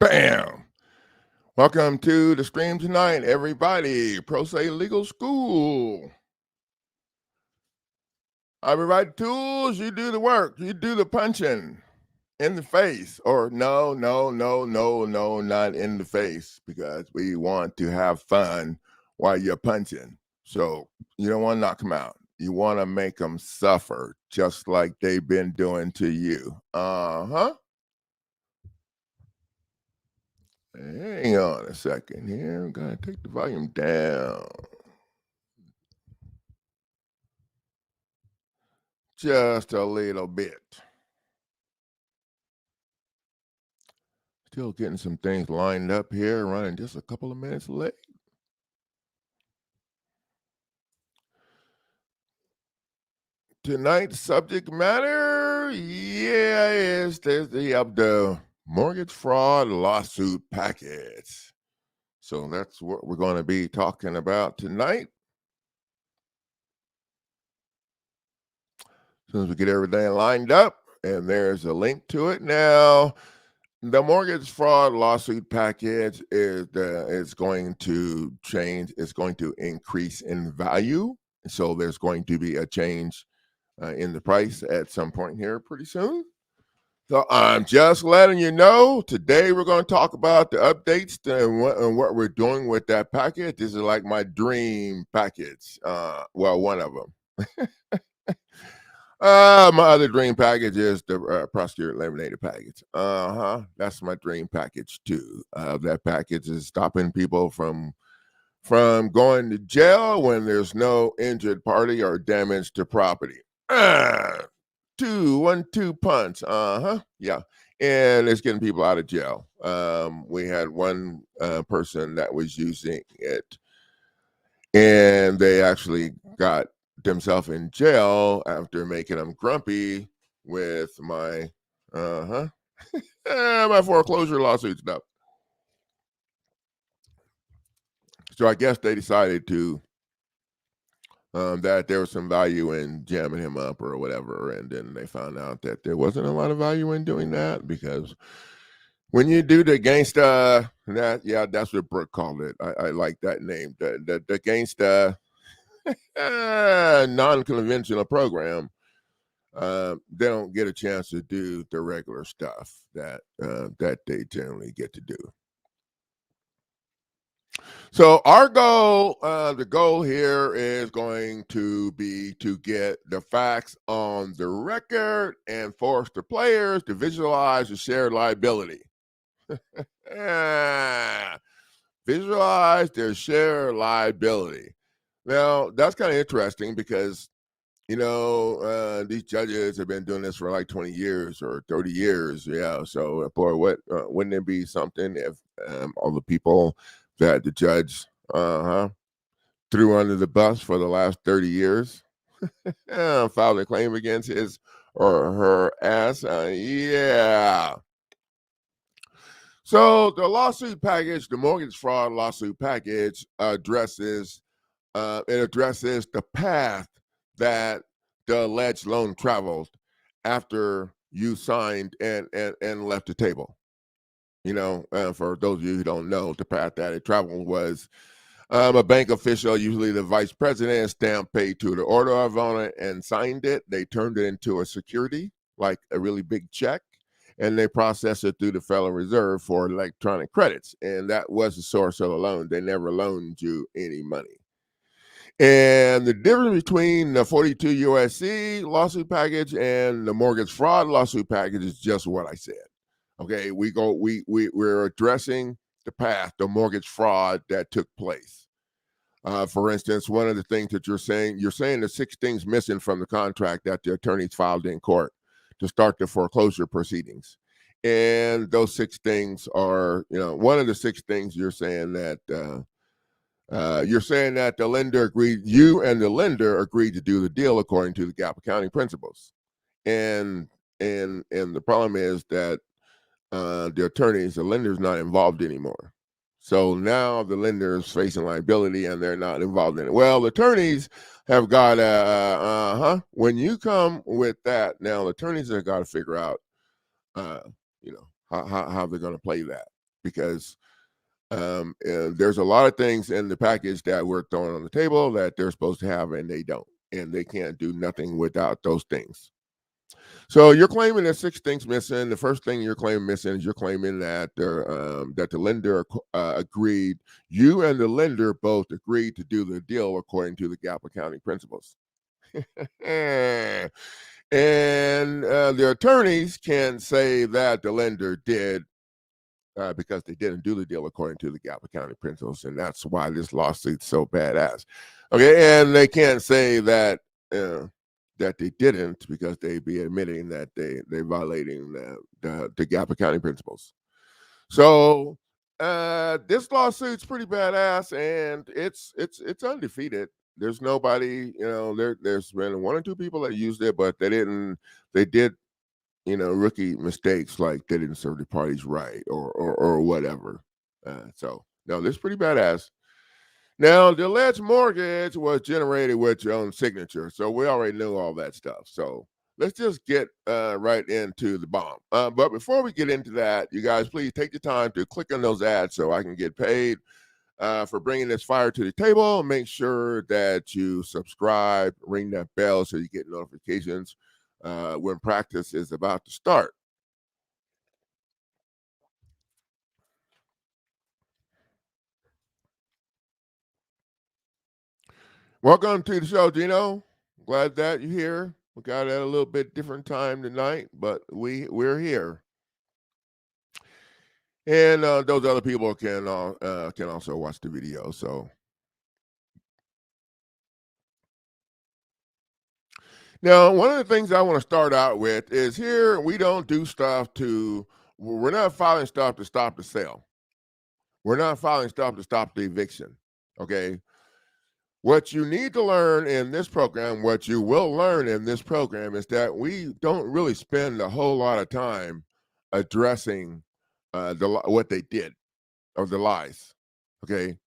Bam! Welcome to the stream tonight, everybody. Pro Se Legal School. I provide tools, you do the work, you do the punching in the face. Or no, not in the face, because we want to have fun while you're punching. So you don't want to knock them out. You want to make them suffer just like they've been doing to you. Hang on a second here. I'm going to take the volume down just a little bit. Still getting some things lined up here, running just a couple of minutes late. Tonight's subject matter, is the mortgage fraud lawsuit package. So that's what we're going to be talking about tonight. As soon as we get everything lined up, and there's a link to it now. The mortgage fraud lawsuit package is going to change. It's going to increase in value. So there's going to be a change in the price at some point here pretty soon. So I'm just letting you know, today we're going to talk about the updates and what we're doing with that package. This is like my dream package. Well, one of them. My other dream package is the prosecutor eliminated package. That's my dream package too. That package is stopping people from going to jail when there's no injured party or damage to property. 1-2 punch. Yeah, and it's getting people out of jail. We had one person that was using it, and they actually got themselves in jail after making them grumpy with my my foreclosure lawsuit stuff. So I guess they decided to that there was some value in jamming him up or whatever, and then they found out that there wasn't a lot of value in doing that, because when you do the gangsta, that's what Brooke called it. I like that name, the gangsta non-conventional program. They don't get a chance to do the regular stuff that they generally get to do. So our goal, the goal here is going to be to get the facts on the record and force the players to visualize the shared liability. Visualize their shared liability. Now, that's kind of interesting because, these judges have been doing this for like 20 years or 30 years. Yeah. So, boy, wouldn't it be something if all the people that the judge threw under the bus for the last 30 years filed a claim against his or her ass? Yeah. So the lawsuit package, the mortgage fraud lawsuit package, addresses the path that the alleged loan traveled after you signed and left the table. For those of you who don't know, the path that it traveled was a bank official, usually the vice president, stamped paid to the order of on it and signed it. They turned it into a security, like a really big check, and they processed it through the Federal Reserve for electronic credits. And that was the source of the loan. They never loaned you any money. And the difference between the 42 USC lawsuit package and the mortgage fraud lawsuit package is just what I said. Okay, we're addressing the path, the mortgage fraud that took place. For instance, one of the things that you're saying there's 6 things missing from the contract that the attorneys filed in court to start the foreclosure proceedings. And those 6 things are, one of the 6 things you're saying that the lender agreed, you and the lender agreed to do the deal according to the GAAP accounting principles. And the problem is that the lender's not involved anymore. So now the lender is facing liability and they're not involved in it. Well, the attorneys have got when you come with that, now the attorneys have got to figure out, how they're going to play that. because there's a lot of things in the package that we're throwing on the table that they're supposed to have and they don't, and they can't do nothing without those things. So you're claiming there's 6 things missing. The first thing you're claiming missing is you're claiming that that the lender agreed. You and the lender both agreed to do the deal according to the GAAP accounting principles. And the attorneys can say that the lender did because they didn't do the deal according to the GAAP accounting principles, and that's why this lawsuit's so badass. Okay, and they can't say that that they didn't because they'd be admitting that they're violating the GAAP accounting principles. So this lawsuit's pretty badass, and it's undefeated. There's nobody, there's been 1 or 2 people that used it, but they did rookie mistakes like they didn't serve the parties right or whatever. So no, this is pretty badass. Now, the alleged mortgage was generated with your own signature, so we already knew all that stuff. So let's just get right into the bomb. But before we get into that, you guys, please take the time to click on those ads so I can get paid for bringing this fire to the table. Make sure that you subscribe, ring that bell so you get notifications when practice is about to start. Welcome to the show, Gino. Glad that you're here. We got it at a little bit different time tonight, but we're here. And those other people can also watch the video. So now, one of the things I want to start out with is here we don't do stuff we're not filing stuff to stop the sale. We're not filing stuff to stop the eviction. Okay. What you need to learn in this program, what you will learn in this program, is that we don't really spend a whole lot of time addressing what they did or the lies. Okay,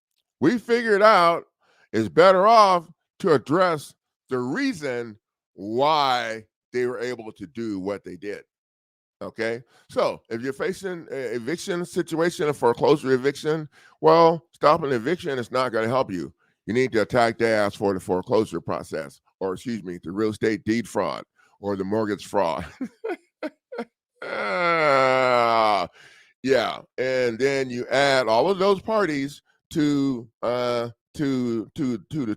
we figured out it's better off to address the reason why they were able to do what they did. Okay, so if you're facing an eviction situation, a foreclosure eviction, well, stopping eviction is not going to help you. You need to attack the ass for the foreclosure process, or excuse me, the real estate deed fraud or the mortgage fraud. Yeah, and then you add all of those parties to the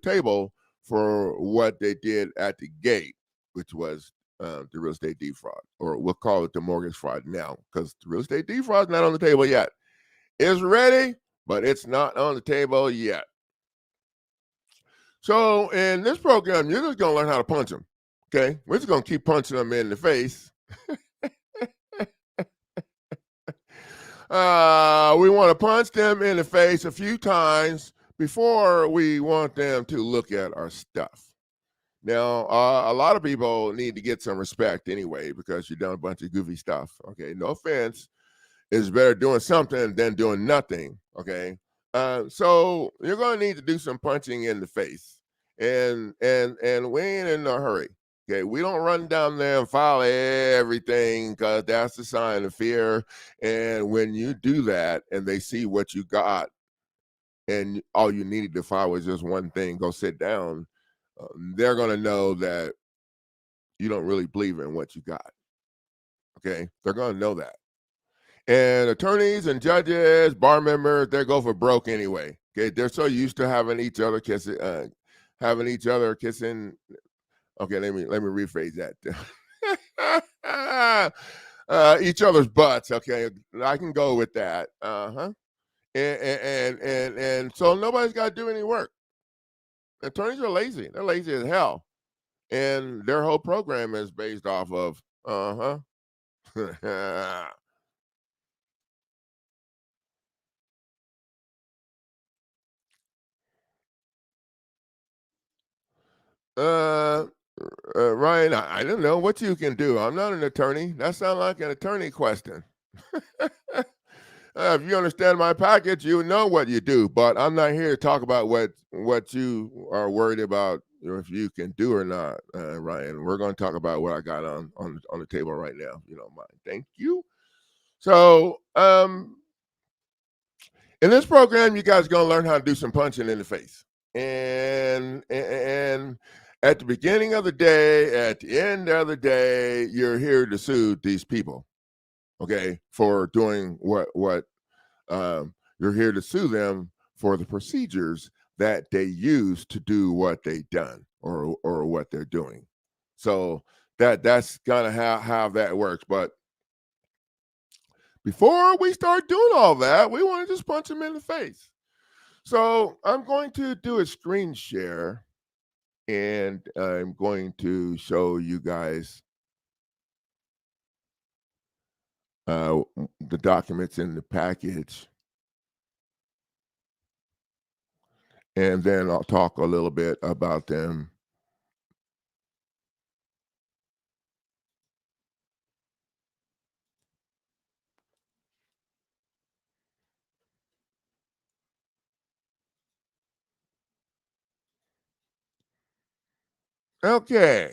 table for what they did at the gate, which was the real estate deed fraud, or we'll call it the mortgage fraud now, because the real estate deed fraud is not on the table yet. It's ready, but it's not on the table yet. So in this program, you're just gonna learn how to punch them. Okay, we're just gonna keep punching them in the face. We want to punch them in the face a few times before we want them to look at our stuff. Now, a lot of people need to get some respect anyway because you've done a bunch of goofy stuff. Okay, no offense. It's better doing something than doing nothing. Okay, so you're going to need to do some punching in the face, and we ain't in a hurry. Okay, we don't run down there and file everything because that's a sign of fear. And when you do that, and they see what you got, and all you needed to file was just one thing, go sit down. They're going to know that you don't really believe in what you got. Okay, they're going to know that. And attorneys and judges, bar members, they go for broke anyway. Okay, they're so used to having each other kissing. Okay, let me rephrase that. Each other's butts. Okay, I can go with that. And so nobody's got to do any work. Attorneys are lazy. They're lazy as hell, and their whole program is based off of uh, Ryan, I don't know what you can do. I'm not an attorney. That sounds like an attorney question. If you understand my package, you know what you do. But I'm not here to talk about what you are worried about, if you can do or not, Ryan. We're going to talk about what I got on the table right now. If you don't mind, thank you. So, In this program, you guys are going to learn how to do some punching in the face. And at the beginning of the day, at the end of the day, you're here to sue these people, okay, for doing what you're here to sue them for the procedures that they use to do what they've done or what they're doing. So that's kind of how that works. But before we start doing all that, we want to just punch them in the face. So I'm going to do a screen share, and I'm going to show you guys the documents in the package. And then I'll talk a little bit about them. Okay.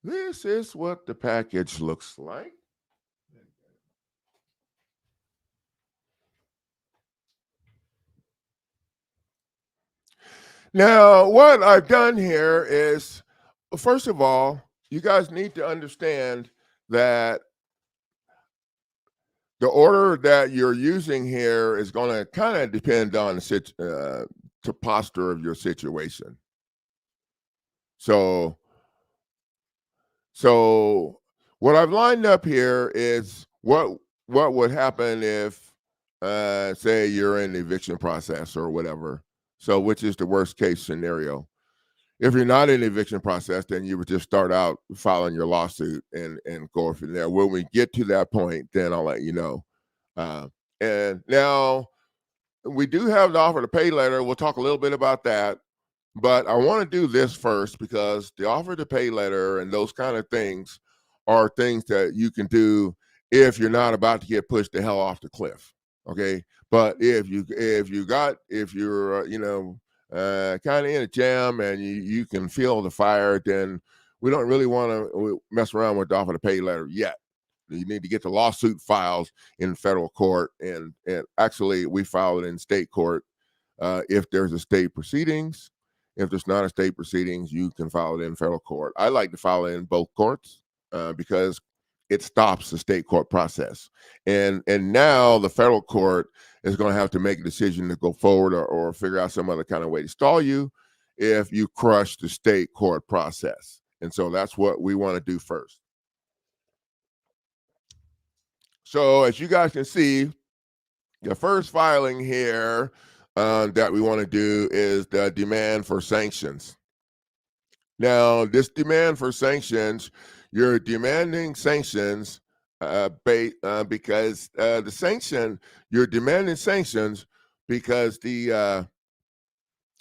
This is what the package looks like. Now, what I've done here is, first of all, you guys need to understand that the order that you're using here is going to kind of depend on the posture of your situation. So what I've lined up here is what would happen if, say, you're in the eviction process or whatever. So, which is the worst case scenario? If you're not in the eviction process, then you would just start out filing your lawsuit and go from there. When we get to that point, then I'll let you know. And now we do have the offer to pay letter. We'll talk a little bit about that. But I want to do this first because the offer to pay letter and those kind of things are things that you can do if you're not about to get pushed the hell off the cliff. Okay. But if you're kind of in a jam and you can feel the fire, then we don't really want to mess around with the offer to pay letter yet. You need to get the lawsuit filed in federal court, and actually we file it in state court if there's a state proceedings. If there's not a state proceedings, you can file it in federal court. I like to file it in both courts because it stops the state court process. And now the federal court is going to have to make a decision to go forward or figure out some other kind of way to stall you if you crush the state court process. And so that's what we want to do first. So as you guys can see, the first filing here that we want to do is the demand for sanctions. Now, this demand for sanctions, you're demanding sanctions because you're demanding sanctions because the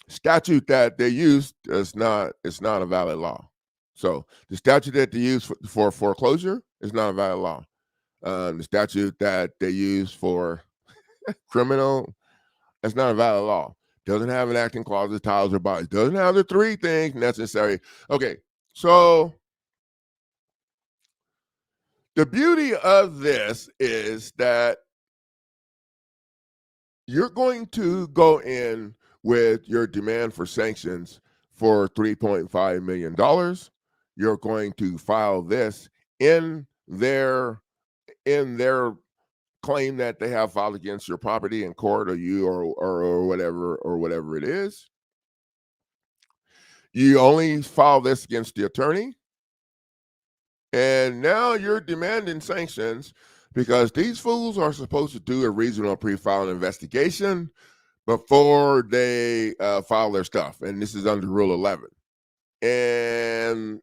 statute that they use is not a valid law. So the statute that they use for foreclosure is not a valid law. The statute that they use for criminal, that's not a valid law. Doesn't have an acting clause, titles, or bodies. Doesn't have the three things necessary. Okay, so the beauty of this is that you're going to go in with your demand for sanctions for $3.5 million. You're going to file this in their claim that they have filed against your property in court, or you or whatever it is. You only file this against the attorney, and now you're demanding sanctions because these fools are supposed to do a reasonable pre-filing investigation before they file their stuff, and this is under Rule 11. And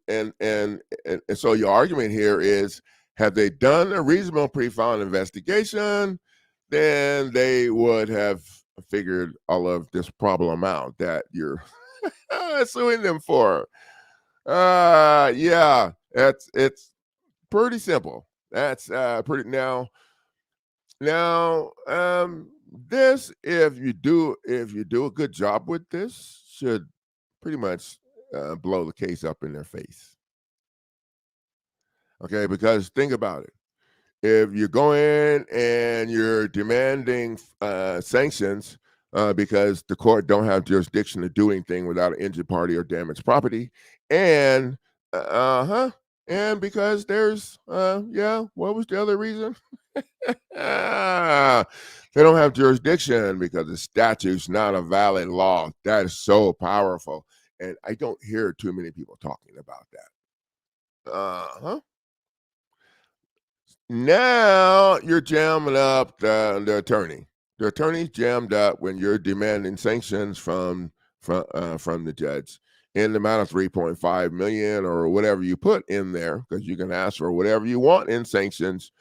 so your argument here is, have they done a reasonable pre-filing investigation? Then they would have figured all of this problem out that you're suing them for. Yeah, it's pretty simple. That's pretty now. This, if you do a good job with this, should pretty much blow the case up in their face. Okay, because think about it. If you go in and you're demanding sanctions because the court don't have jurisdiction to do anything without an injured party or damaged property, and and because there's what was the other reason? Ah, they don't have jurisdiction because the statute's not a valid law. That is so powerful, and I don't hear too many people talking about that. Now you're jamming up the attorney. The attorney's jammed up when you're demanding sanctions from the judge in the amount of 3.5 million or whatever you put in there, because you can ask for whatever you want in sanctions.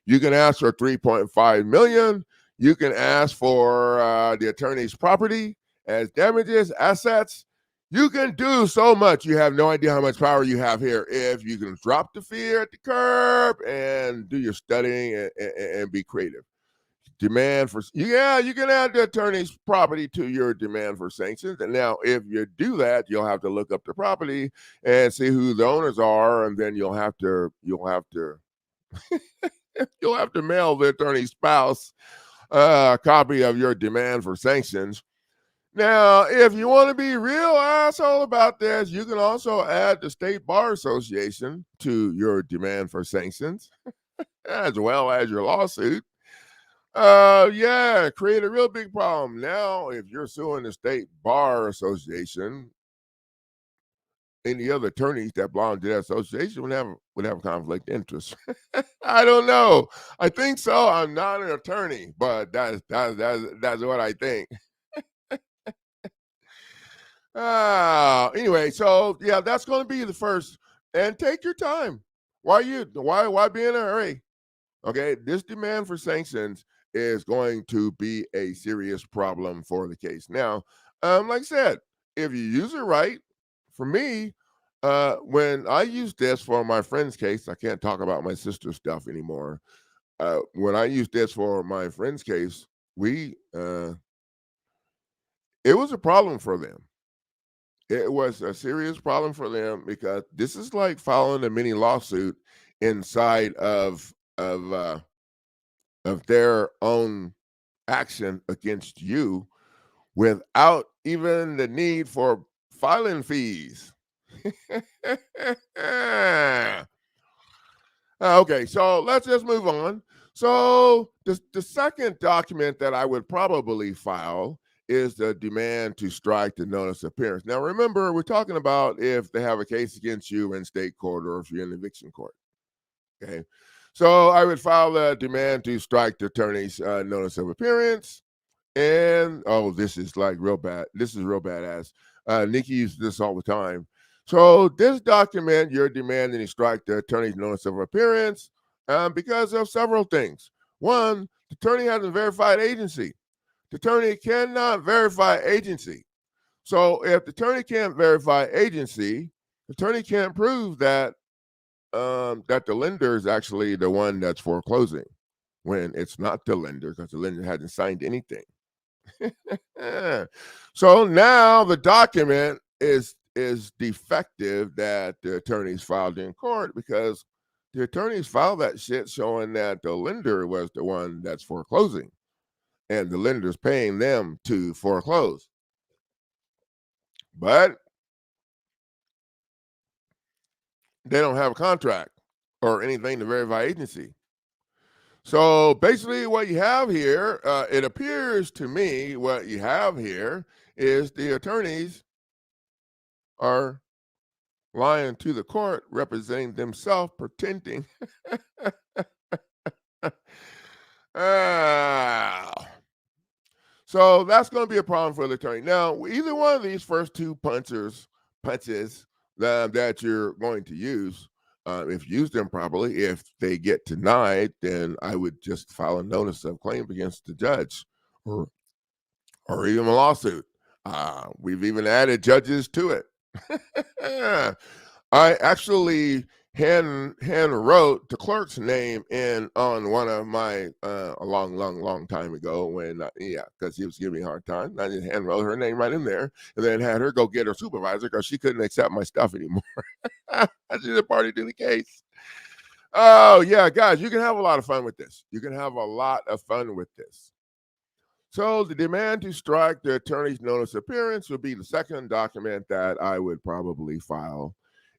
You can ask for 3.5 million. You can ask for the attorney's property as damages, assets. You can do so much. You have no idea how much power you have here if you can drop the fear at the curb and do your studying and be creative. Demand for you can add the attorney's property to your demand for sanctions. And now, if you do that, you'll have to look up the property and see who the owners are, and then you'll have to you'll have to mail the attorney's spouse a copy of your demand for sanctions. Now, if you want to be real asshole about this, you can also add the State Bar Association to your demand for sanctions, as well as your lawsuit. Create a real big problem. Now, if you're suing the State Bar Association, any other attorneys that belong to that association would have a conflict of interest. I don't know. I think so. I'm not an attorney, but that's what I think. Anyway, so yeah, that's going to be the first. And take your time. Why be in a hurry? Okay, this demand for sanctions is going to be a serious problem for the case. Now, like I said, if you use it right, for me, when I used this for my friend's case, I can't talk about my sister's stuff anymore. When I used this for my friend's case, we it was a problem for them. It was a serious problem for them because this is like filing a mini lawsuit inside of their own action against you without even the need for filing fees. Okay, so let's just move on. So the second document that I would probably file is the demand to strike the notice of appearance. Now, remember, we're talking about if they have a case against you in state court or if you're in eviction court. Okay, so I would file the demand to strike the attorney's notice of appearance. And this is like real bad. This is real badass. Nikki uses this all the time. So this document, you're demanding to strike the attorney's notice of appearance because of several things. One, the attorney hasn't verified agency. The attorney cannot verify agency. So if the attorney can't verify agency, the attorney can't prove that that the lender is actually the one that's foreclosing when it's not the lender because the lender hasn't signed anything. So now the document is defective that the attorneys filed in court because the attorneys filed that shit showing that the lender was the one that's foreclosing and the lender's paying them to foreclose. But they don't have a contract or anything to verify agency. So basically what you have here, it appears to me what you have here is the attorneys are lying to the court, representing themselves, pretending. So that's going to be a problem for the attorney. Now, either one of these first two punches that you're going to use, if you use them properly, if they get denied, then I would just file a notice of claim against the judge or even a lawsuit. We've even added judges to it. I actually hand wrote the clerk's name in on one of my a long time ago when because he was giving me a hard time. I just hand wrote her name right in there and then had her go get her supervisor because she couldn't accept my stuff anymore. She's a party to the case. Oh, yeah, guys, you can have a lot of fun with this. You can have a lot of fun with this. So, the demand to strike the attorney's notice of appearance would be the second document that I would probably file.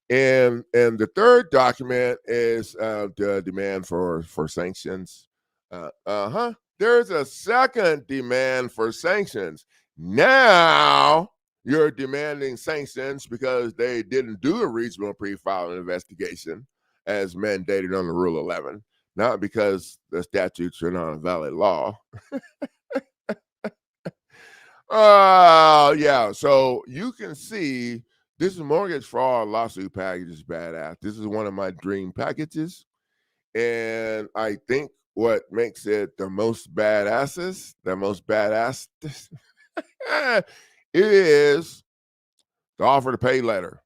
And the third document is the demand for sanctions. Uh-huh. There's a second demand for sanctions. Now you're demanding sanctions because they didn't do a reasonable pre-filing investigation as mandated under Rule 11, not because the statutes are not a valid law. Yeah. So you can see this mortgage fraud lawsuit package is badass. This is one of my dream packages. And I think what makes it the most badasses, the most badass, it is the offer to pay letter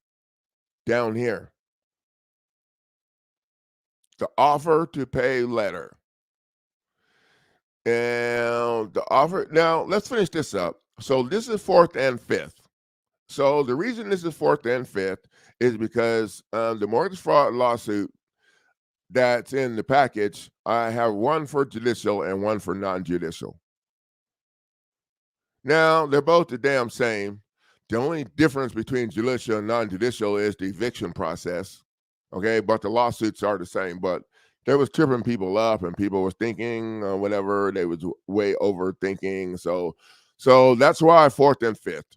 down here. The offer to pay letter. And the offer, now let's finish this up. So this is fourth and fifth. So the reason this is fourth and fifth is because the mortgage fraud lawsuit that's in the package, I have one for judicial and one for non-judicial. Now they're both the damn same. The only difference between judicial and non-judicial is the eviction process. Okay, but the lawsuits are the same. But they was tripping people up, and people was thinking whatever they was way overthinking. So that's why fourth and fifth.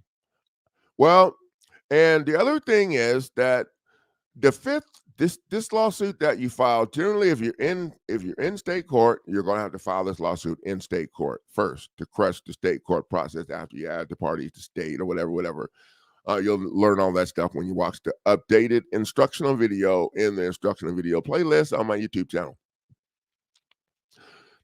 Well, and the other thing is that the fifth this lawsuit that you file, generally if you're in state court, you're going to have to file this lawsuit in state court first to crush the state court process after you add the parties to state or whatever. You'll learn all that stuff when you watch the updated instructional video in the instructional video playlist on my YouTube channel.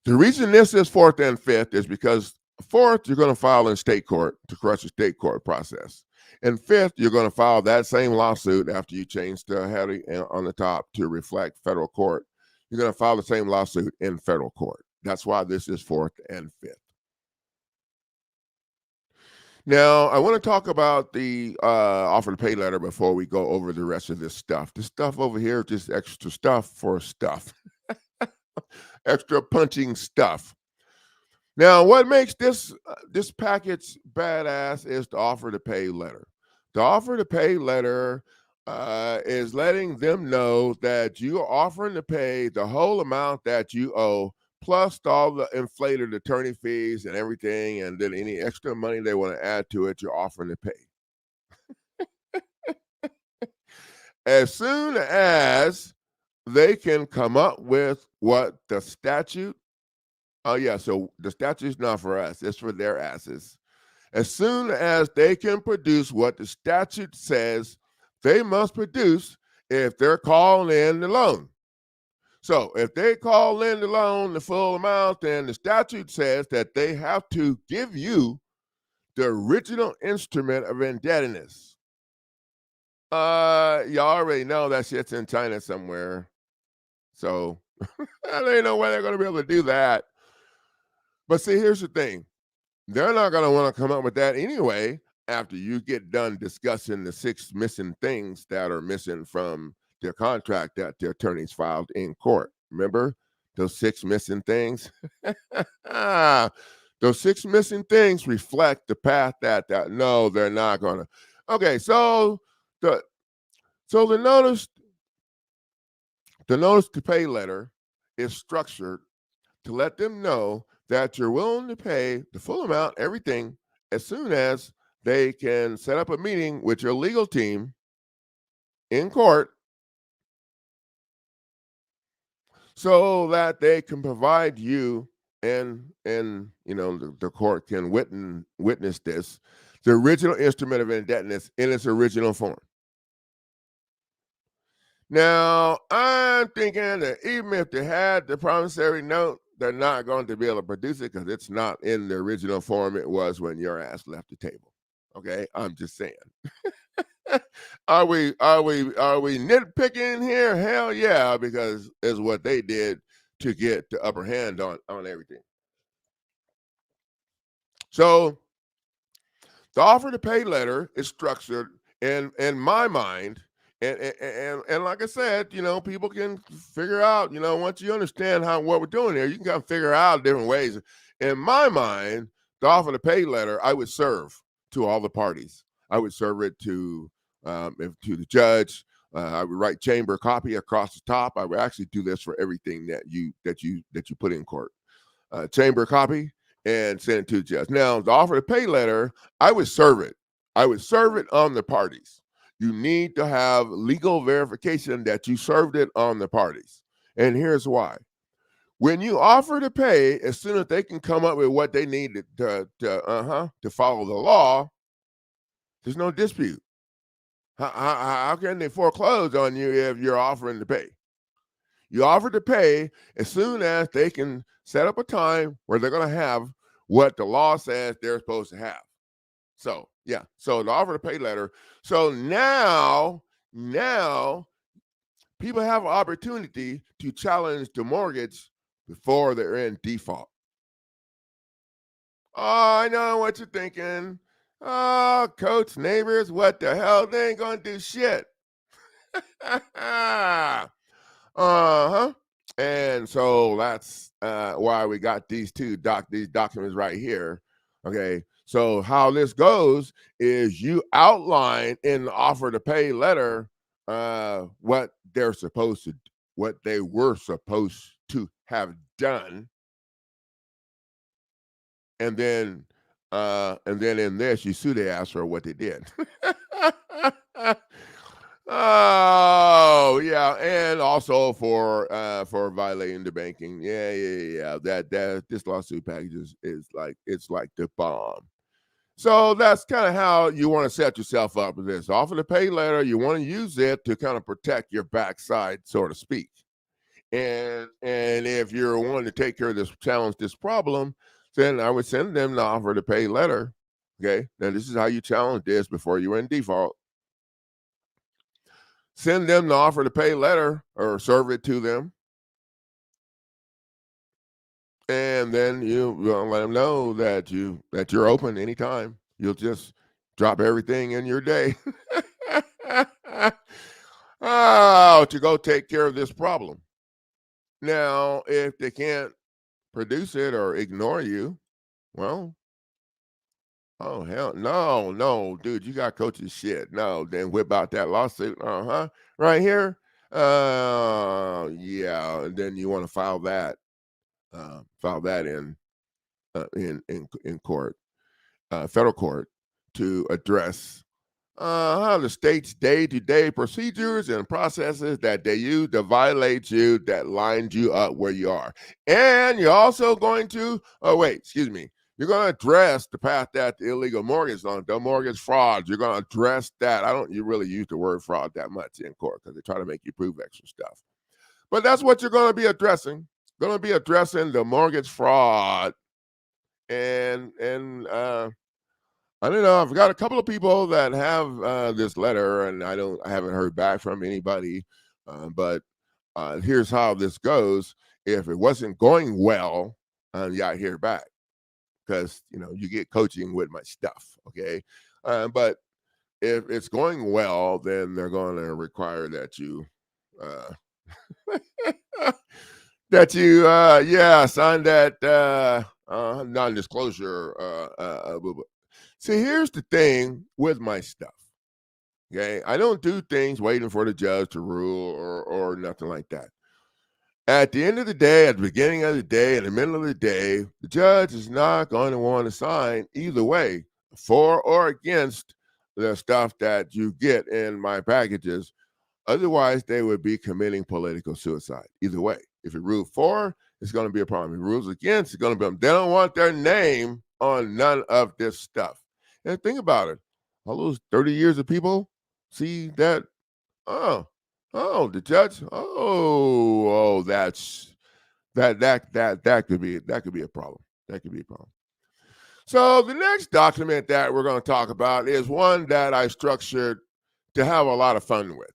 The reason this is fourth and fifth is because fourth, you're going to file in state court to crush the state court process. And fifth, you're going to file that same lawsuit after you change the heading on the top to reflect federal court. You're going to file the same lawsuit in federal court. That's why this is fourth and fifth. Now, I want to talk about the offer to pay letter before we go over the rest of this stuff. This stuff over here is just extra stuff for stuff, extra punching stuff. Now, what makes this package badass is the offer to pay letter. The offer to pay letter is letting them know that you are offering to pay the whole amount that you owe, plus all the inflated attorney fees and everything, and then any extra money they want to add to it, you're offering to pay. As soon as they can come up with what the statute. Oh, yeah. So the statute's not for us, it's for their asses. As soon as they can produce what the statute says they must produce if they're calling in the loan. So if they call in the loan the full amount, then the statute says that they have to give you the original instrument of indebtedness. You already know that shit's in China somewhere. So I don't even know where they're going to be able to do that. But see, here's the thing. They're not going to want to come up with that anyway after you get done discussing the 6 missing things that are missing from their contract that the attorneys filed in court. Remember those 6 missing things? Those 6 missing things reflect the path that no, they're not going to. Okay, so the notice to pay letter is structured to let them know that you're willing to pay the full amount, everything, as soon as they can set up a meeting with your legal team in court so that they can provide you and the court can witness this, the original instrument of indebtedness in its original form. Now, I'm thinking that even if they had the promissory note, they're not going to be able to produce it because it's not in the original form it was when your ass left the table. Okay, I'm just saying. Are we nitpicking here? Hell yeah, because it's what they did to get the upper hand on everything. So the offer to pay letter is structured in my mind And like I said, people can figure out, once you understand what we're doing here, you can kind of figure out different ways. In my mind, the offer to pay letter, I would serve to all the parties. I would serve it to the judge. I would write chamber copy across the top. I would actually do this for everything that you put in court. Chamber copy and send it to the judge. Now, the offer to pay letter, I would serve it. I would serve it on the parties. You need to have legal verification that you served it on the parties. And here's why. When you offer to pay, as soon as they can come up with what they need to follow the law, there's no dispute. How can they foreclose on you if you're offering to pay? You offer to pay as soon as they can set up a time where they're going to have what the law says they're supposed to have. So, yeah. So the offer to pay letter. So now people have an opportunity to challenge the mortgage before they're in default. Oh, I know what you're thinking. Oh, Coach, neighbors, what the hell? They ain't going to do shit. Uh-huh. And so that's why we got these documents right here. Okay. So how this goes is you outline in the offer to pay letter what they were supposed to have done. And then in this you sue the ass for what they did. Oh yeah, and also for violating the banking. Yeah. That this lawsuit package is like it's like the bomb. So that's kind of how you want to set yourself up with this. Offer to pay letter, you want to use it to kind of protect your backside, so to speak. And if you're wanting to take care of this problem, then I would send them the offer to pay letter. Okay, now this is how you challenge this before you're in default. Send them the offer to pay letter or serve it to them. And then you let them know that you're open anytime. You'll just drop everything in your day. To go take care of this problem. Now, if they can't produce it or ignore you, well, oh hell no, dude, you got coach's shit. No, then whip out that lawsuit. Right here. Yeah, and then you want to file that in court, federal court, to address the state's day-to-day procedures and processes that they use to violate you, that lined you up where you are. And you're also going to, you're going to address the path that the illegal mortgage loan, the mortgage fraud, you're going to address that. You really use the word fraud that much in court because they try to make you prove extra stuff. But that's what you're going to be addressing. Going to be addressing the mortgage fraud. And I don't know. I've got a couple of people that have this letter, and I haven't heard back from anybody. But here's how this goes. If it wasn't going well, I hear back because you get coaching with my stuff. Okay, but if it's going well, then they're going to require that you sign that non-disclosure. See, here's the thing with my stuff. Okay, I don't do things waiting for the judge to rule or nothing like that. At the end of the day, at the beginning of the day, in the middle of the day, the judge is not going to want to sign either way, for or against the stuff that you get in my packages. Otherwise, they would be committing political suicide. Either way, if it rules for, it's going to be a problem. If it rules against, it's going to be. They don't want their name on none of this stuff. And think about it. All those 30 years of people see that. The judge. That's that could be a problem. That could be a problem. So the next document that we're going to talk about is one that I structured to have a lot of fun with.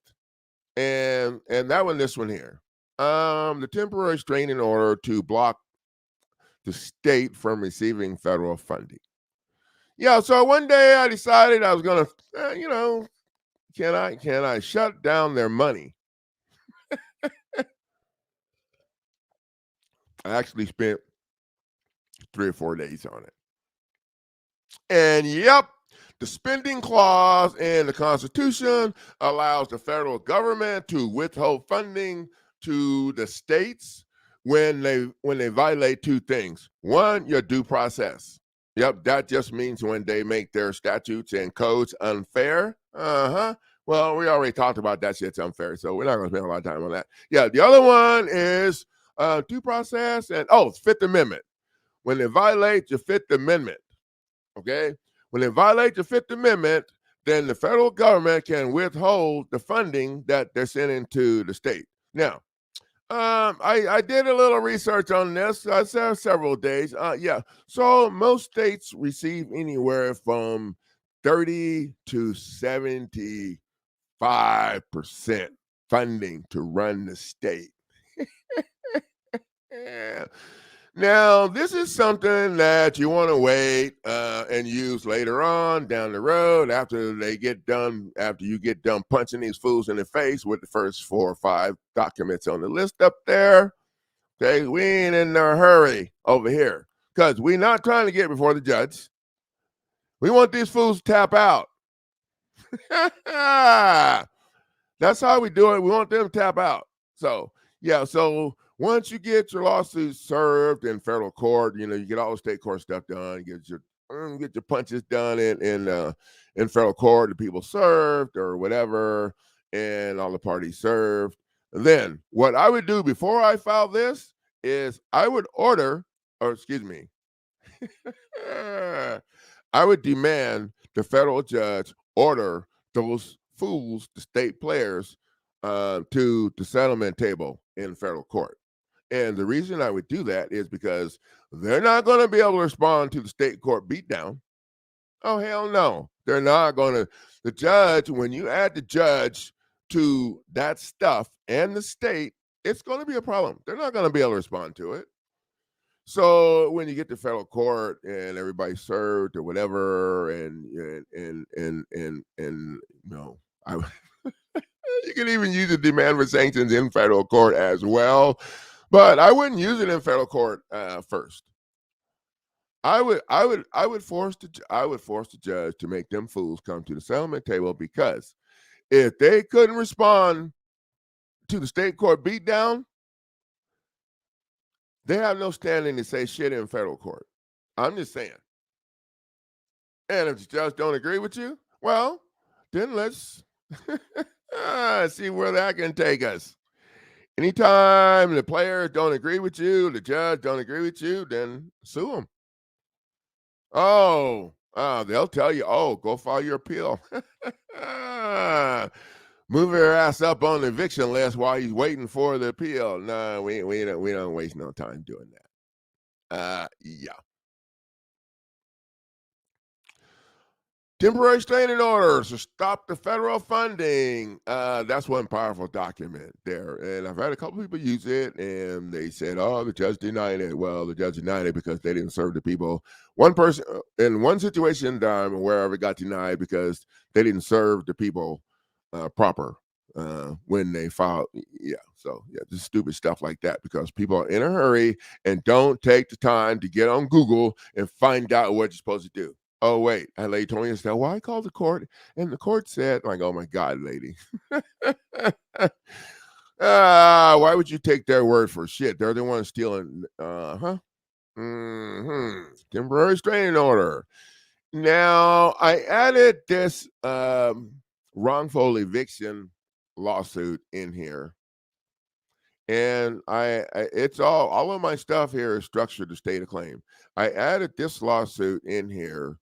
And this one here. The temporary restraining order to block the state from receiving federal funding. Yeah, so one day I decided I was going to, can I shut down their money? I actually spent 3 or 4 days on it. And yep, the spending clause in the Constitution allows the federal government to withhold funding to the states when they violate two things. One, your due process. Yep, that just means when they make their statutes and codes unfair. Uh-huh. Well, we already talked about that shit's unfair, so we're not going to spend a lot of time on that. Yeah, the other one is due process and Fifth Amendment. When they violate your Fifth Amendment, okay? When they violate the Fifth Amendment, then the federal government can withhold the funding that they're sending to the state. Now, I did a little research on this. I said several days. Yeah, so most states receive anywhere from 30 to 75% funding to run the state. Yeah. Now, this is something that you want to wait and use later on down the road after you get done punching these fools in the face with the first 4 or 5 documents on the list up there. Okay, we ain't in a hurry over here because we're not trying to get before the judge. We want these fools to tap out. That's how we do it. We want them to tap out. So, yeah, so once you get your lawsuit served in federal court, you get all the state court stuff done, get your punches done in federal court, the people served or whatever, and all the parties served. Then what I would do before I file this is I would I would demand the federal judge order those fools, the state players, to the settlement table in federal court. And the reason I would do that is because they're not going to be able to respond to the state court beatdown. Oh, hell no. They're not going to. The judge, when you add the judge to that stuff and the state, it's going to be a problem. They're not going to be able to respond to it. So when you get to federal court and everybody's served or whatever, I you can even use the demand for sanctions in federal court as well, but I wouldn't use it in federal court first. I would force the judge to make them fools come to the settlement table, because if they couldn't respond to the state court beatdown, they have no standing to say shit in federal court. I'm just saying. And if the judge don't agree with you, well, then let's see where that can take us. Anytime the players don't agree with you, the judge don't agree with you, then sue them. They'll tell you, go file your appeal. Move your ass up on the eviction list while he's waiting for the appeal. No, we don't waste no time doing that. Yeah. Temporary restraining orders to stop the federal funding. That's one powerful document there. And I've had a couple people use it, and they said, the judge denied it. Well, the judge denied it because they didn't serve the people. One person, in one situation, wherever it got denied because they didn't serve the people proper when they filed. Yeah, so yeah, just stupid stuff like that, because people are in a hurry and don't take the time to get on Google and find out what you're supposed to do. Oh, wait, that lady told me this. Well, I called the court, and the court said, like, oh, my God, lady. Why would you take their word for shit? They're the ones stealing. Temporary restraining order. Now, I added this wrongful eviction lawsuit in here. And it's all of my stuff here is structured to state a claim. I added this lawsuit in here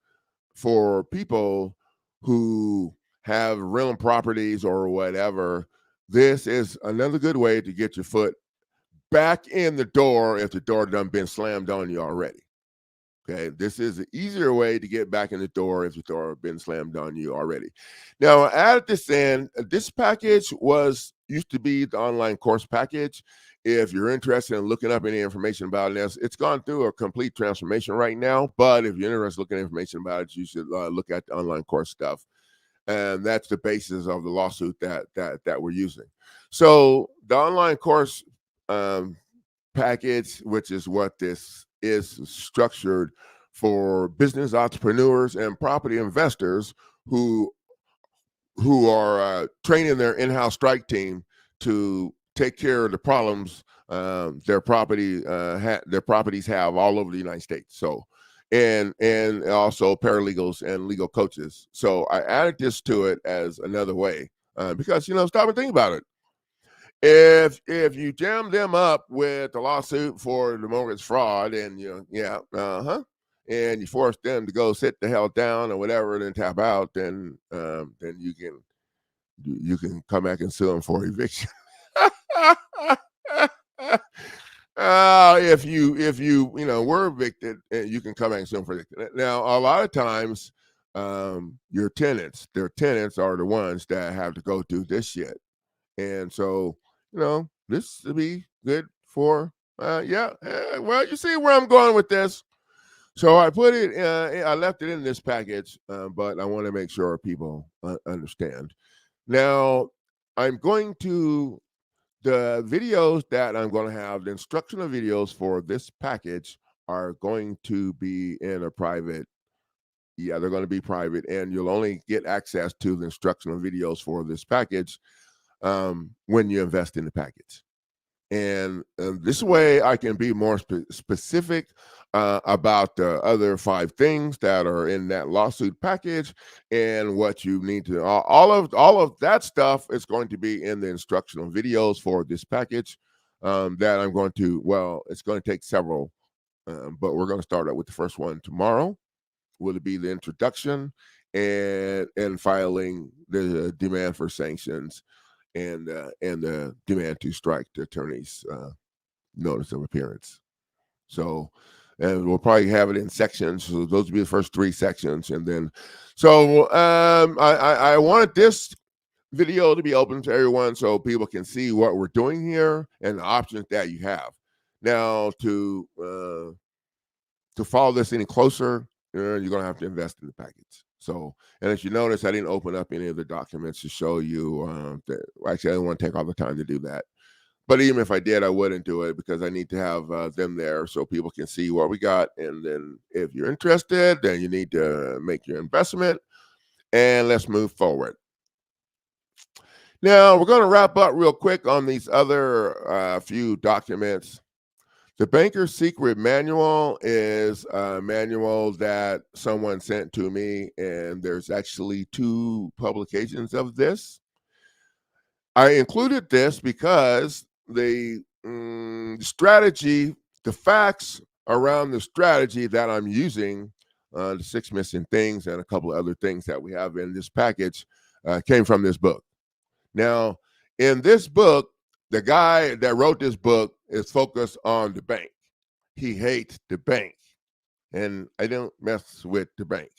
for people who have rental properties or whatever. This is another good way to get your foot back in the door if the door done been slammed on you already. Okay, this is an easier way to get back in the door if the door has been slammed on you already. Now, I added this in. This package used to be the online course package. If you're interested in looking up any information about this, it's gone through a complete transformation right now. But if you're interested in looking at information about it, you should look at the online course stuff. and that's the basis of the lawsuit that we're using. So the online course um, package, which is what this is structured for business entrepreneurs and property investors who are training their in-house strike team to take care of the problems their properties have all over the United States. So, and also paralegals and legal coaches. So I added this to it as another way because stop and think about it. If you jam them up with the lawsuit for the mortgage fraud, and and you force them to go sit the hell down or whatever, and then tap out, then you can come back and sue them for eviction. If you were evicted, you can come back and sue them for eviction. Now, a lot of times, their tenants are the ones that have to go through this shit, and so this would be good for well, you see where I'm going with this. So I put it, I left it in this package, but I want to make sure people understand. Now, I'm going to, the videos that I'm going to have, the instructional videos for this package are going to be in a private, they're going to be private, and you'll only get access to the instructional videos for this package when you invest in the package. And this way I can be more specific about the other 5 things that are in that lawsuit package and what you need to, all of that stuff is going to be in the instructional videos for this package that I'm going to, it's going to take several, but we're going to start out with the first one tomorrow. Will it be the introduction and filing the demand for sanctions and the demand to strike the attorney's notice of appearance. So, and we'll probably have it in sections. So those will be the first 3 sections, and then, so I wanted this video to be open to everyone so people can see what we're doing here and the options that you have. Now, to follow this any closer, you're going to have to invest in the package. So, and as you notice, I didn't open up any of the documents to show you that. Actually, I didn't want to take all the time to do that. But even if I did, I wouldn't do it because I need to have them there so people can see what we got. And then if you're interested, then you need to make your investment. And let's move forward. Now, we're going to wrap up real quick on these other few documents. The Banker's Secret Manual is a manual that someone sent to me, and there's actually 2 publications of this. I included this because the strategy, the facts around the strategy that I'm using, the 6 missing things and a couple of other things that we have in this package came from this book. Now, in this book, the guy that wrote this book is focused on the bank. He hates the bank, and I don't mess with the bank.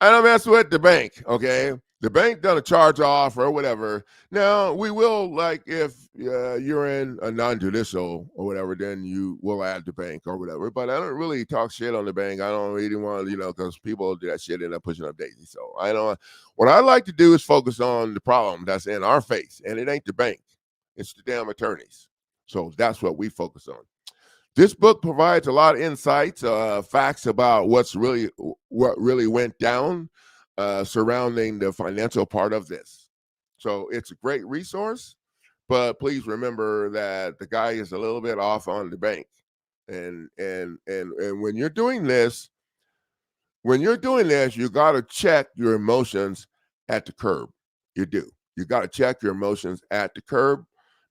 I don't mess with the bank, okay? The bank done a charge off or whatever. Now, we will, like, if you're in a non-judicial or whatever, then you will add the bank or whatever. But I don't really talk shit on the bank. I don't really want, because people do that shit and end up pushing up daisies. So I don't. What I like to do is focus on the problem that's in our face, and it ain't the bank. It's the damn attorneys. So that's what we focus on. This book provides a lot of insights, facts about what really went down surrounding the financial part of this. So it's a great resource, but please remember that the guy is a little bit off on the bank. And when you're doing this, you got to check your emotions at the curb. You do. You got to check your emotions at the curb.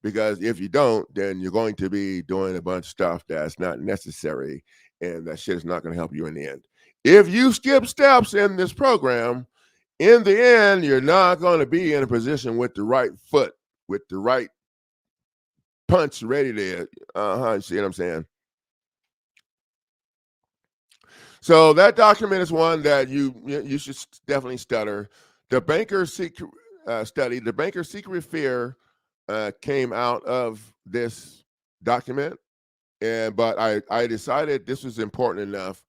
Because if you don't, then you're going to be doing a bunch of stuff that's not necessary, and that shit is not going to help you in the end. If you skip steps in this program, in the end, you're not going to be in a position with the right foot, with the right punch ready to, you see what I'm saying? So that document is one that you should definitely study. The Banker's Secret study, the Banker's Secret Fear, came out of this document, but I decided this was important enough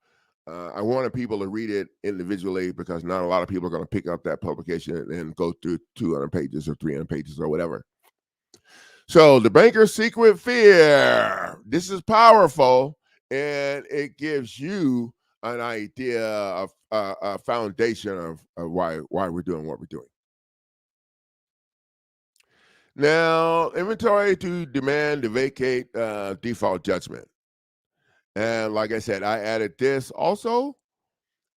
I wanted people to read it individually because not a lot of people are going to pick up that publication and go through 200 pages or 300 pages or whatever. So, the banker's secret fear. This is powerful, and it gives you an idea of a foundation of why we're doing what we're doing. Now, inventory to demand to vacate default judgment. And like I said, I added this also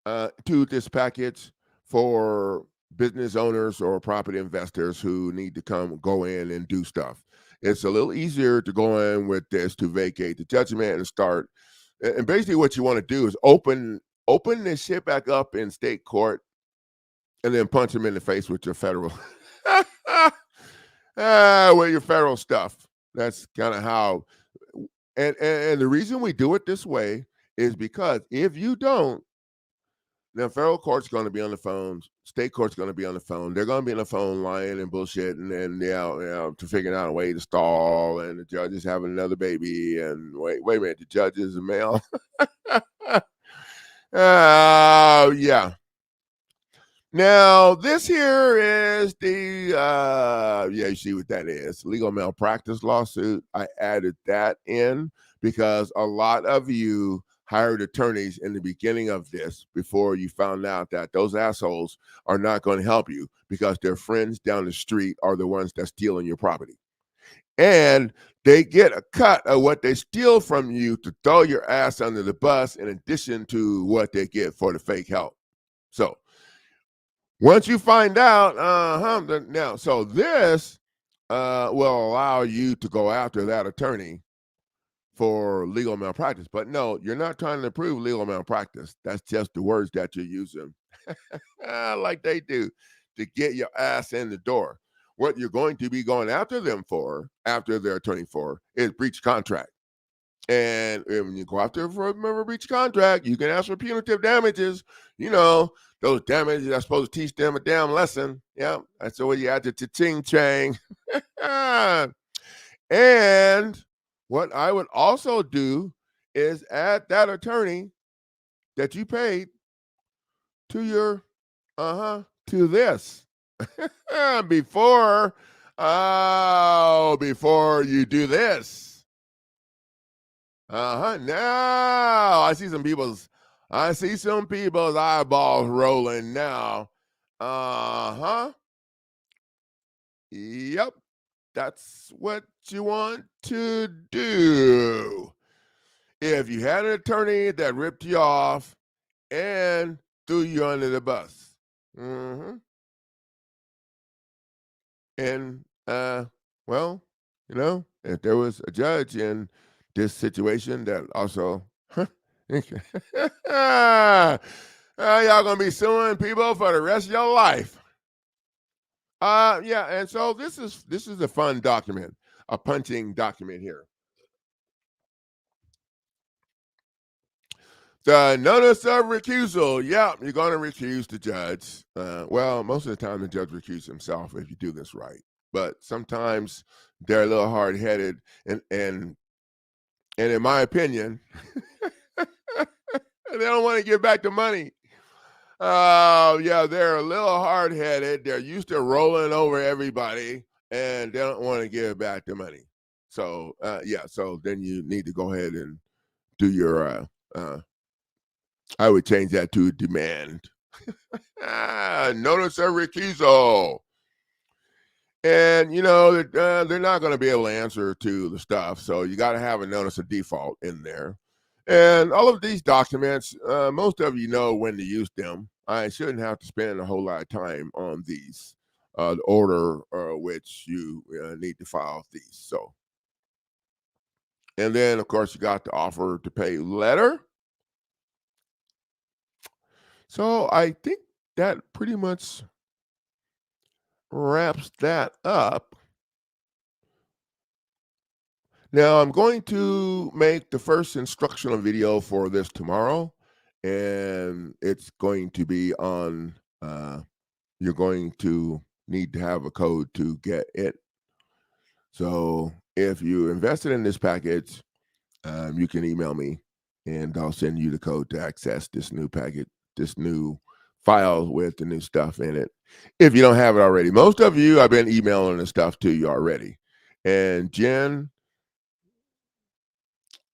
to this package for business owners or property investors who need to go in and do stuff. It's a little easier to go in with this to vacate the judgment and start. And basically, what you want to do is open this shit back up in state court, and then punch them in the face with your federal, with your federal stuff. That's kind of how. And the reason we do it this way is because if you don't, then federal court's going to be on the phone, state court's going to be on the phone. They're going to be on the phone lying and bullshit, and to figure out a way to stall. And the judge is having another baby. And wait a minute, the judge is a male. Yeah. Now, this here is the, you see what that is, legal malpractice lawsuit. I added that in because a lot of you hired attorneys in the beginning of this before you found out that those assholes are not going to help you because their friends down the street are the ones that's stealing your property. And they get a cut of what they steal from you to throw your ass under the bus in addition to what they get for the fake help. So, once you find out, now, so this will allow you to go after that attorney for legal malpractice. But no, you're not trying to prove legal malpractice. That's just the words that you're using, like they do, to get your ass in the door. What you're going to be going after them for, after their attorney for, is breach contract. And when you go after for a breach contract, you can ask for punitive damages. Those damages are supposed to teach them a damn lesson. Yeah, that's the way you add the cha-ching chang. And what I would also do is add that attorney that you paid to your, to this. before you do this. Now I see some people's eyeballs rolling now. Yep. That's what you want to do. If you had an attorney that ripped you off and threw you under the bus. And well, if there was a judge in this situation that also y'all gonna be suing people for the rest of your life. Yeah, and so this is a fun document, a punching document here. The notice of recusal. Yeah, you're going to recuse the judge. Well, most of the time the judge recuses himself if you do this right. But sometimes they're a little hard-headed, and in my opinion, they don't want to give back the money. Yeah, they're a little hard-headed. They're used to rolling over everybody, and they don't want to give back the money. So, so then you need to go ahead and do your I would change that to demand. Notice of recusal. And, they're not going to be able to answer to the stuff. So you got to have a notice of default in there. And all of these documents, most of you know when to use them. I shouldn't have to spend a whole lot of time on these, the order which you need to file these. So, and then, of course, you got the offer to pay letter. So I think that pretty much wraps that up. Now I'm going to make the first instructional video for this tomorrow, and it's going to be on, you're going to need to have a code to get it. So if you invested in this package, you can email me and I'll send you the code to access this new packet, this new file with the new stuff in it. If you don't have it already, most of you, I've been emailing the stuff to you already. And Jen,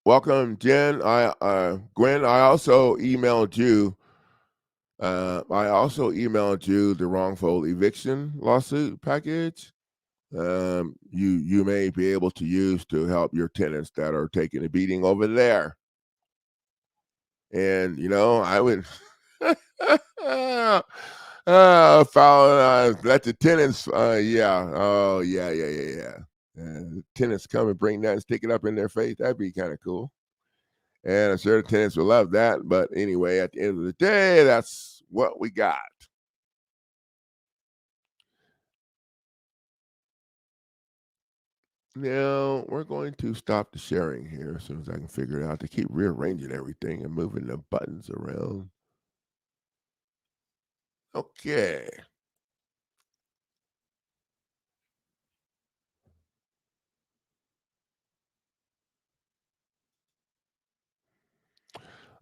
welcome, Jen. Gwen, I also emailed you. The wrongful eviction lawsuit package. You may be able to use to help your tenants that are taking a beating over there. And I would follow, let the tenants. Yeah. Oh, yeah. Tenants come and bring that and stick it up in their face. That'd be kind of cool. And I'm sure the tenants will love that. But anyway, at the end of the day, that's what we got. Now, we're going to stop the sharing here as soon as I can figure it out to keep rearranging everything and moving the buttons around. Okay.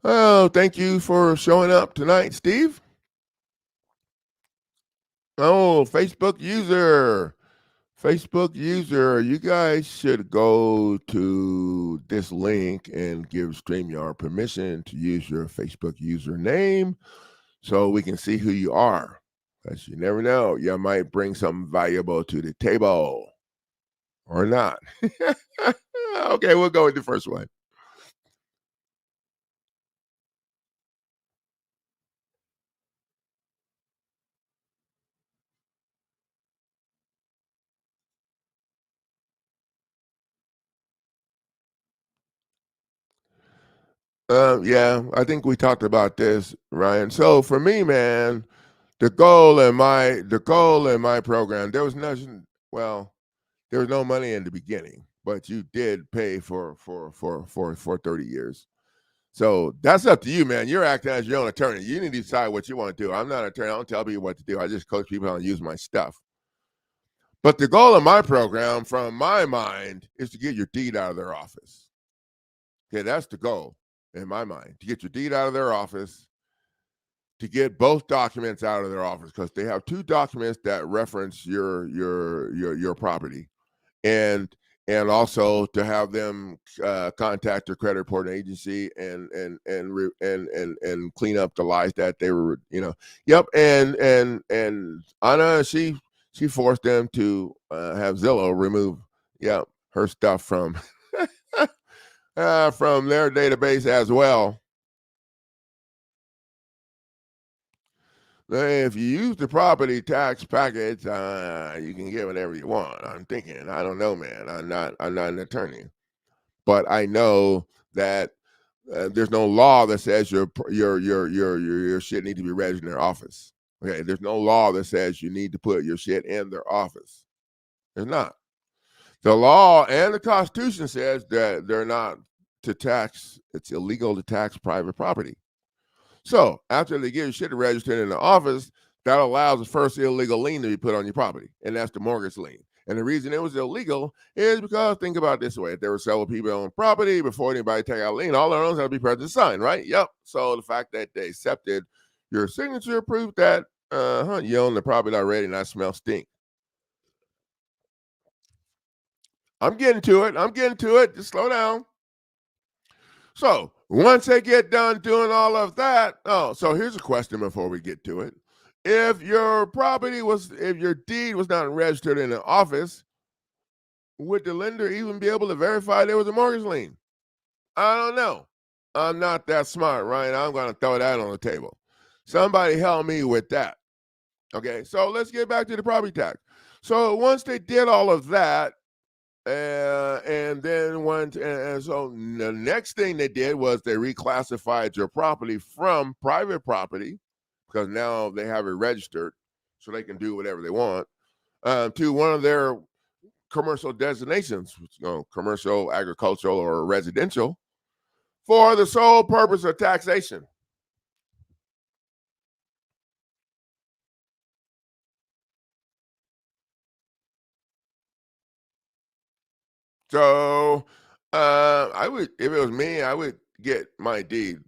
Oh, thank you for showing up tonight, Steve. Oh, Facebook user. You guys should go to this link and give StreamYard permission to use your Facebook username so we can see who you are. Because you never know, you might bring something valuable to the table or not. Okay, we'll go with the first one. Yeah, I think we talked about this, Ryan. So for me, man, the goal in my program, there was nothing. Well, there was no money in the beginning, but you did pay for 30 years. So that's up to you, man. You're acting as your own attorney. You need to decide what you want to do. I'm not an attorney. I don't tell people what to do. I just coach people how to use my stuff. But the goal of my program, from my mind, is to get your deed out of their office. Okay, that's the goal in my mind, to get your deed out of their office, to get both documents out of their office, because they have two documents that reference your property, and also to have them contact their credit reporting agency and clean up the lies that they were, Yep. And Anna, she forced them to have Zillow remove, her stuff from from their database as well. If you use the property tax package, you can get whatever you want. I'm thinking, I don't know, man. I'm not an attorney, but I know that there's no law that says your shit need to be registered in their office. Okay, there's no law that says you need to put your shit in their office. There's not. The law and the Constitution says that they're not to tax. It's illegal to tax private property. So after they get your shit registered in the office, that allows the first illegal lien to be put on your property, and that's the mortgage lien. And the reason it was illegal is because, think about it this way: if there were several people on property before anybody take out a lien, all their owners had to be present to sign, right? Yep. So the fact that they accepted your signature proof that you own the property already, and I smell stink. I'm getting to it. Just slow down. So once they get done doing all of that, so here's a question before we get to it. If your deed was not registered in the office, would the lender even be able to verify there was a mortgage lien? I don't know. I'm not that smart, right? I'm going to throw that on the table. Somebody help me with that. Okay, so let's get back to the property tax. So once they did all of that, and then so the next thing they did was they reclassified your property from private property, because now they have it registered, so they can do whatever they want, to one of their commercial designations, commercial, agricultural, or residential, for the sole purpose of taxation. So I would, if it was me, I would get my deed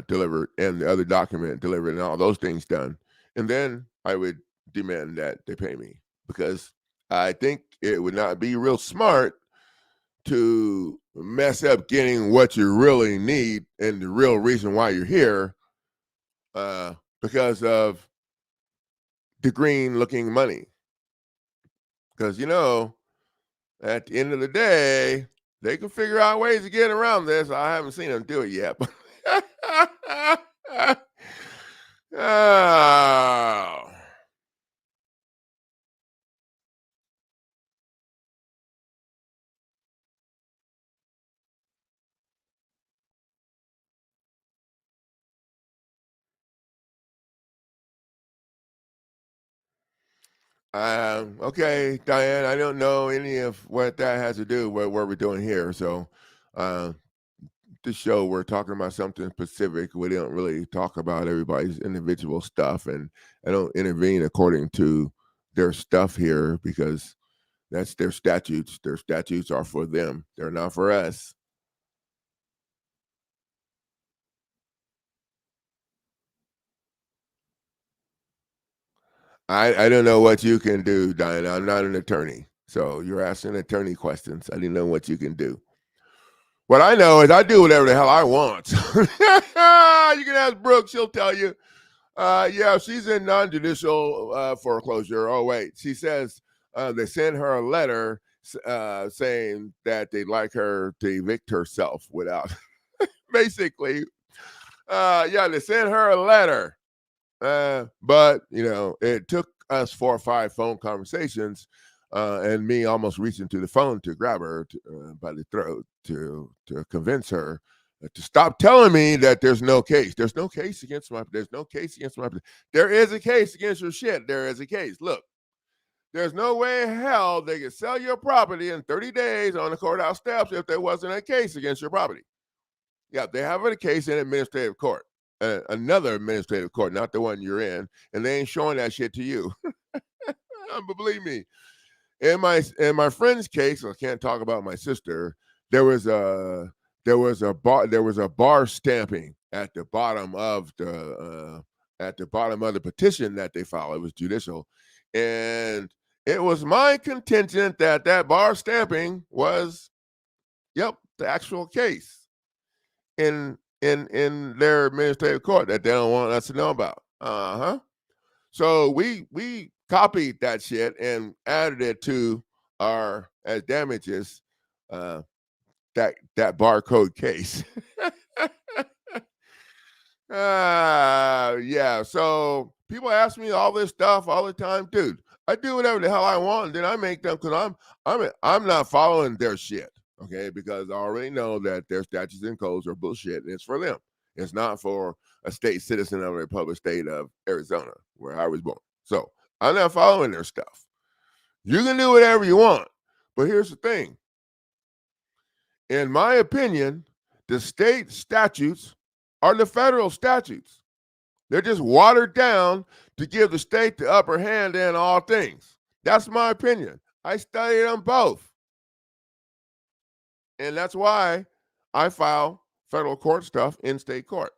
delivered and the other document delivered and all those things done, and then I would demand that they pay me because I think it would not be real smart to mess up getting what you really need and the real reason why you're here uh, because of the green looking money. Because, at the end of the day, they can figure out ways to get around this. I haven't seen them do it yet. But oh. Okay, Diane, I don't know any of what that has to do with what we're doing here. So, uh, this show, we're talking about something specific. We don't really talk about everybody's individual stuff, and I don't intervene according to their stuff here because that's their statutes. Their statutes are for them, they're not for us. I don't know what you can do, Diana. I'm not an attorney. So you're asking attorney questions. I didn't know what you can do. What I know is I do whatever the hell I want. You can ask Brooke, she'll tell you. Yeah, she's in non-judicial foreclosure. Oh wait, she says they sent her a letter saying that they'd like her to evict herself without, basically. Yeah, they sent her a letter, but it took us 4 or 5 phone conversations, and me almost reaching to the phone to grab her by the throat to convince her to stop telling me that there's no case. There's no case against my. There's no case against my. There is a case against your shit. There is a case. Look, there's no way in hell they could sell your property in 30 days on the courthouse steps if there wasn't a case against your property. Yeah, they have a case in administrative court, another administrative court, not the one you're in, and they ain't showing that shit to you. But believe me, in my friend's case, I can't talk about my sister. There was a bar stamping at the bottom of the petition that they filed. It was judicial, and it was my contention that that bar stamping was, yep, the actual case in their administrative court that they don't want us to know about. Uh-huh. So we copied that shit and added it to our as damages, uh that barcode case. Yeah. So people ask me all this stuff all the time, dude. I do whatever the hell I want, and then I make them because I'm not following their shit, okay? Because I already know that their statutes and codes are bullshit, and it's for them. It's not for a state citizen of the Republic State of Arizona, where I was born. So I'm not following their stuff. You can do whatever you want, but here's the thing. In my opinion, the state statutes are the federal statutes. They're just watered down to give the state the upper hand in all things. That's my opinion. I studied them both. And that's why I file federal court stuff in state court.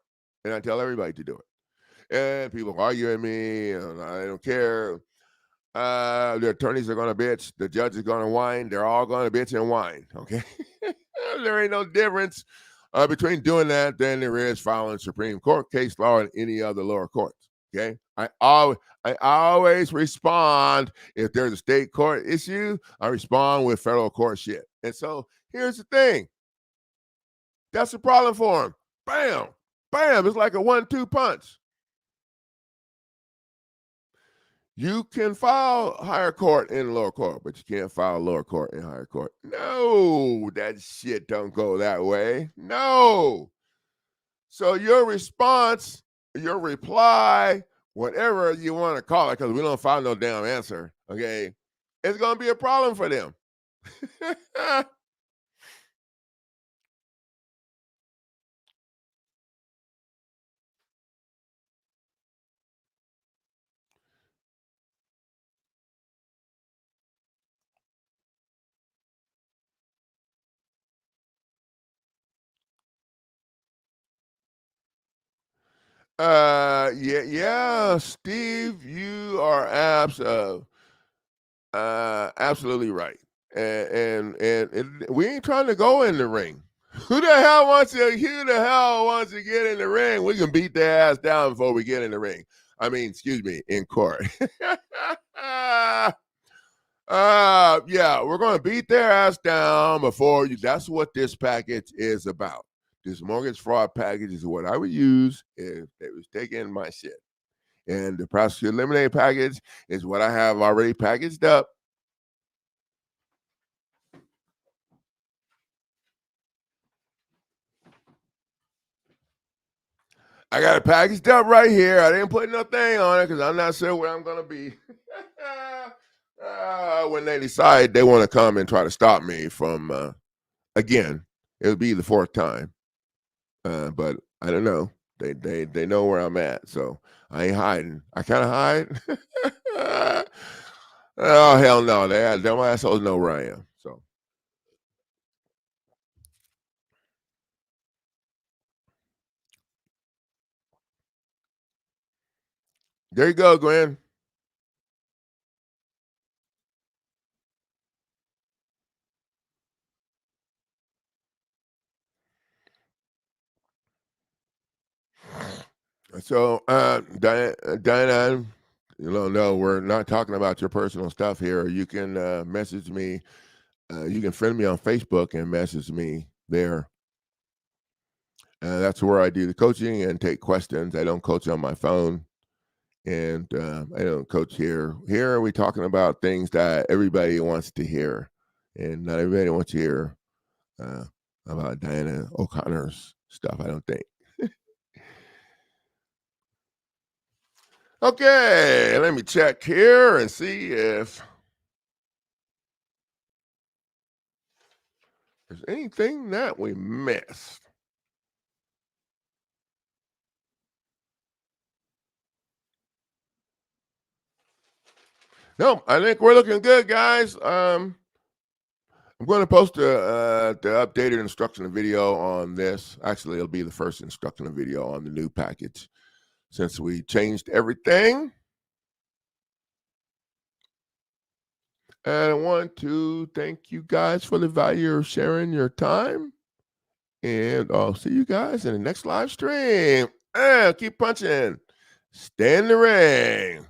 And I tell everybody to do it. And people argue at me, and I don't care. The attorneys are going to bitch. The judge is going to whine. They're all going to bitch and whine. Okay. There ain't no difference between doing that than there is filing Supreme Court case law in any other lower courts. Okay. I always respond if there's a state court issue. I respond with federal court shit. And so here's the thing. That's the problem for him. Bam, bam. It's like a 1-2 punch. You can file higher court in lower court, but you can't file lower court in higher court. No, that shit don't go that way. No. So your response, your reply, whatever you want to call it, because we don't file no damn answer, okay, it's going to be a problem for them. Yeah, Steve, you are absolutely right. And we ain't trying to go in the ring. Who the hell wants to get in the ring? We can beat their ass down before we get in the ring. I mean, excuse me, in court. Yeah, we're gonna beat their ass down before you. That's what this package is about. This mortgage fraud package is what I would use if they was taking my shit. And the prosecutor eliminate package is what I have already packaged up. I got it packaged up right here. I didn't put no thing on it because I'm not sure where I'm gonna be. When they decide they want to come and try to stop me from again, it'll be the fourth time. But I don't know. They know where I'm at, so I ain't hiding. I kind of hide. Oh hell no! Them assholes know where I am. So there you go, Glenn. So Diana, you don't know we're not talking about your personal stuff here. You can message me. You can friend me on Facebook and message me there. That's where I do the coaching and take questions. I don't coach on my phone. And I don't coach here. Here are we talking about things that everybody wants to hear, and not everybody wants to hear uh, about Diana O'Connor's stuff. I don't think. Okay, let me check here and see if there's anything that we missed. No, I think we're looking good, guys. I'm going to post the updated instructional video on this. Actually, it'll be the first instructional video on the new package since we changed everything. And I want to thank you guys for the value of sharing your time. And I'll see you guys in the next live stream. And keep punching. Stay in the ring.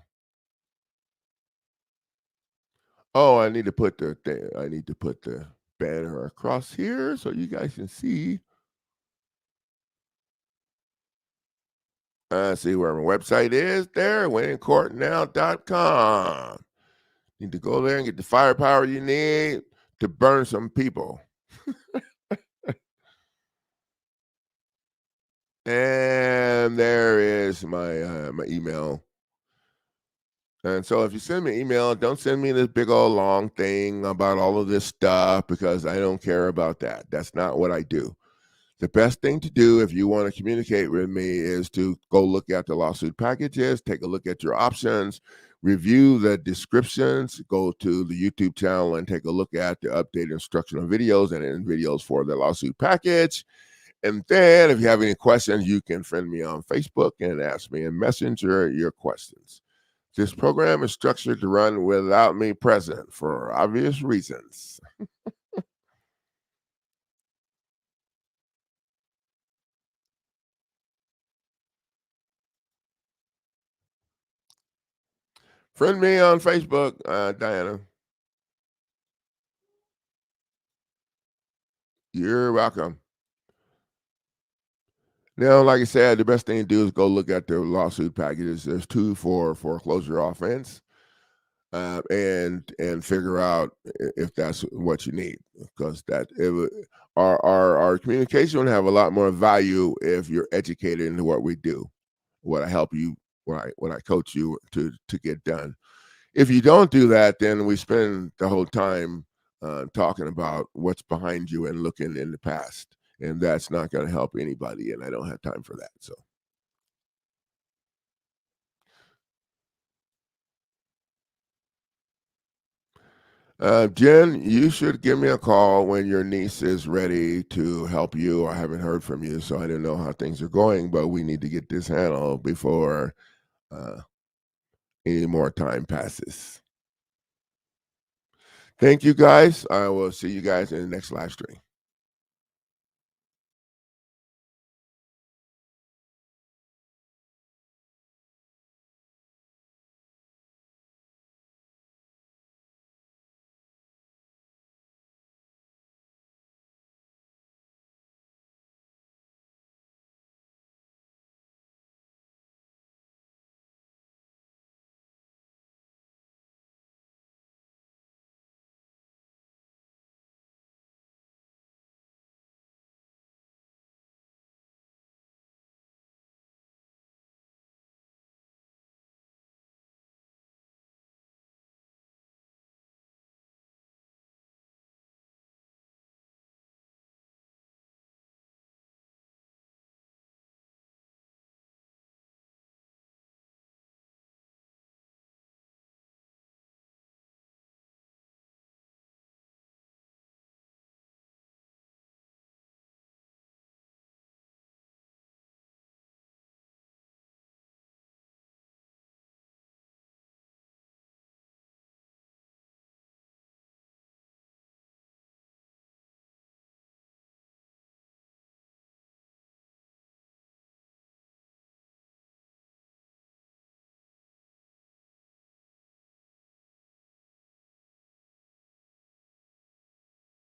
Oh, I need to put the thing. I need to put the banner across here so you guys can see. See where my website is there, winningcourtnow.com. Need to go there and get the firepower you need to burn some people. And there is my email. And so if you send me an email, don't send me this big old long thing about all of this stuff because I don't care about that. That's not what I do. The best thing to do if you want to communicate with me is to go look at the lawsuit packages, take a look at your options, review the descriptions, go to the YouTube channel and take a look at the updated instructional videos and videos for the lawsuit package. And then if you have any questions, you can friend me on Facebook and ask me in Messenger your questions. This program is structured to run without me present for obvious reasons. Friend me on Facebook, Diana. You're welcome. Now, like I said, the best thing to do is go look at the lawsuit packages. There's two for foreclosure offense, and figure out if that's what you need, because our communication would have a lot more value if you're educated into what we do, what I help you, what I coach you to get done. If you don't do that, then we spend the whole time talking about what's behind you and looking in the past, and that's not going to help anybody. And I don't have time for that. So, Jen, you should give me a call when your niece is ready to help you. I haven't heard from you, so I didn't know how things are going, but we need to get this handled before uh, any more time passes. Thank you guys. I will see you guys in the next live stream.